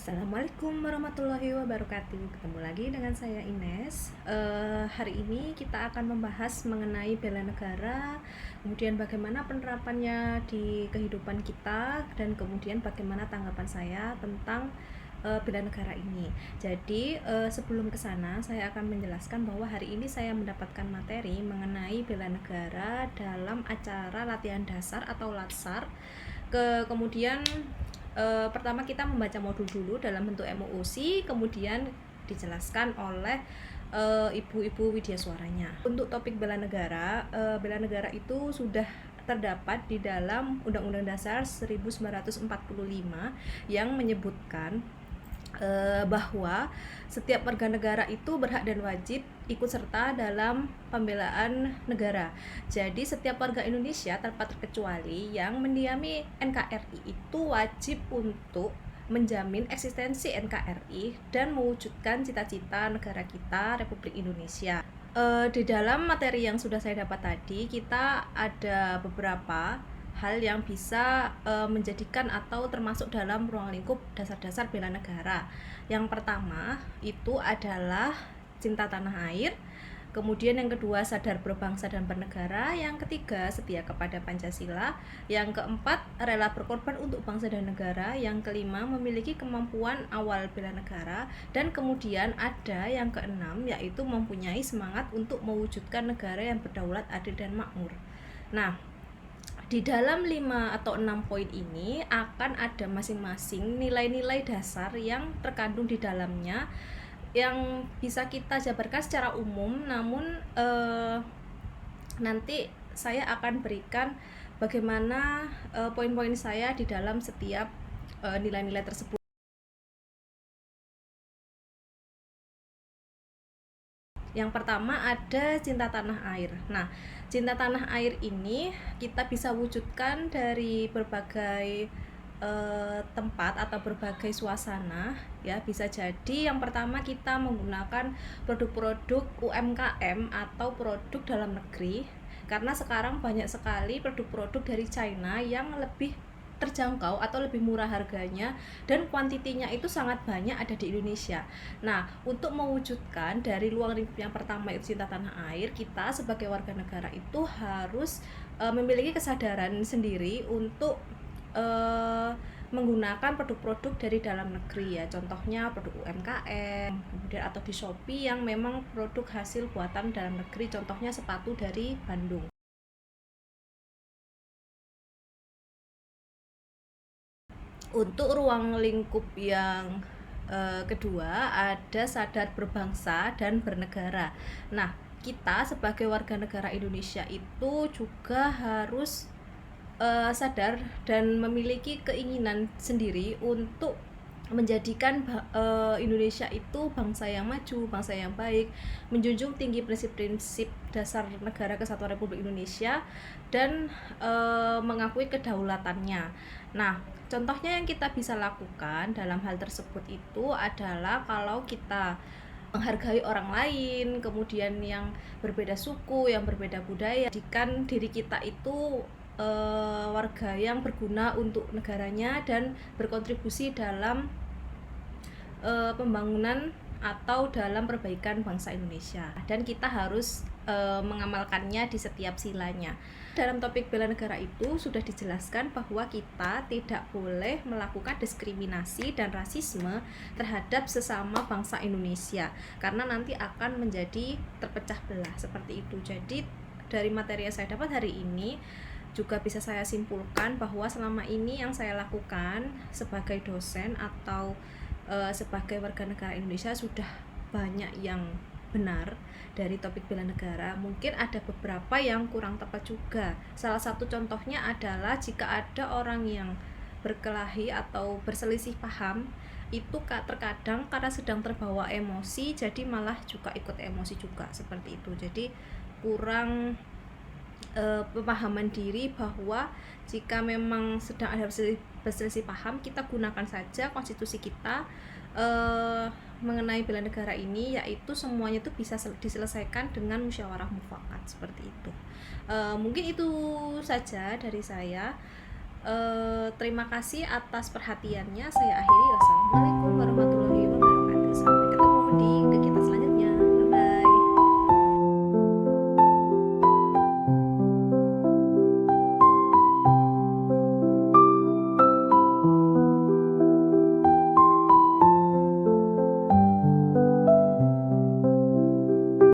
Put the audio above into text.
Assalamualaikum warahmatullahi wabarakatuh. Ketemu lagi dengan saya Ines. Hari ini kita akan membahas mengenai bela negara, kemudian bagaimana penerapannya di kehidupan kita, dan kemudian bagaimana tanggapan saya tentang bela negara ini. Jadi sebelum ke sana saya akan menjelaskan bahwa hari ini saya mendapatkan materi mengenai bela negara dalam acara latihan dasar atau latsar. Kemudian pertama kita membaca modul dulu dalam bentuk MOOC, kemudian dijelaskan oleh ibu-ibu widya suaranya. Untuk topik bela negara itu sudah terdapat di dalam Undang-Undang Dasar 1945 yang menyebutkan bahwa setiap warga negara itu berhak dan wajib ikut serta dalam pembelaan negara. Jadi setiap warga Indonesia tanpa terkecuali yang mendiami NKRI itu wajib untuk menjamin eksistensi NKRI dan mewujudkan cita-cita negara kita, Republik Indonesia. Di dalam materi yang sudah saya dapat tadi, kita ada beberapa hal yang bisa menjadikan atau termasuk dalam ruang lingkup dasar-dasar bela negara. Yang pertama itu adalah cinta tanah air, kemudian yang kedua sadar berbangsa dan bernegara, yang ketiga setia kepada Pancasila, yang keempat rela berkorban untuk bangsa dan negara, yang kelima memiliki kemampuan awal bela negara, dan kemudian ada yang keenam yaitu mempunyai semangat untuk mewujudkan negara yang berdaulat, adil dan makmur. Nah, di dalam 5 atau 6 poin ini akan ada masing-masing nilai-nilai dasar yang terkandung di dalamnya yang bisa kita jabarkan secara umum, namun nanti saya akan berikan bagaimana poin-poin saya di dalam setiap nilai-nilai tersebut. Yang pertama ada cinta tanah air. Nah, cinta tanah air ini kita bisa wujudkan dari berbagai tempat atau berbagai suasana ya. Bisa jadi yang pertama kita menggunakan produk-produk UMKM atau produk dalam negeri, karena sekarang banyak sekali produk-produk dari China yang lebih terjangkau atau lebih murah harganya dan kuantitinya itu sangat banyak ada di Indonesia. Nah, untuk mewujudkan dari ruang lingkup yang pertama itu cinta tanah air, kita sebagai warga negara itu harus memiliki kesadaran sendiri untuk menggunakan produk-produk dari dalam negeri ya. Contohnya produk UMKM, kemudian atau di Shopee yang memang produk hasil buatan dalam negeri, contohnya sepatu dari Bandung. Untuk ruang lingkup yang kedua ada sadar berbangsa dan bernegara. Nah, kita sebagai warga negara Indonesia itu juga harus sadar dan memiliki keinginan sendiri untuk menjadikan Indonesia itu bangsa yang maju, bangsa yang baik, menjunjung tinggi prinsip-prinsip dasar negara kesatuan Republik Indonesia dan mengakui kedaulatannya. Nah, contohnya yang kita bisa lakukan dalam hal tersebut itu adalah kalau kita menghargai orang lain, kemudian yang berbeda suku, yang berbeda budaya, jadikan diri kita itu warga yang berguna untuk negaranya dan berkontribusi dalam pembangunan atau dalam perbaikan bangsa Indonesia, dan kita harus mengamalkannya di setiap silanya. Dalam topik bela negara itu sudah dijelaskan bahwa kita tidak boleh melakukan diskriminasi dan rasisme terhadap sesama bangsa Indonesia, karena nanti akan menjadi terpecah belah seperti itu. Jadi dari materi yang saya dapat hari ini juga bisa saya simpulkan bahwa selama ini yang saya lakukan sebagai dosen atau sebagai warga negara Indonesia sudah banyak yang benar dari topik bela negara. Mungkin ada beberapa yang kurang tepat juga. Salah satu contohnya adalah jika ada orang yang berkelahi atau berselisih paham, itu terkadang karena sedang terbawa emosi jadi malah juga ikut emosi juga seperti itu. Jadi kurang pemahaman diri bahwa jika memang sedang ada berselisih paham, kita gunakan saja konstitusi kita mengenai bela negara ini, yaitu semuanya itu bisa diselesaikan dengan musyawarah mufakat seperti itu. Mungkin itu saja dari saya. Terima kasih atas perhatiannya. Saya akhiri.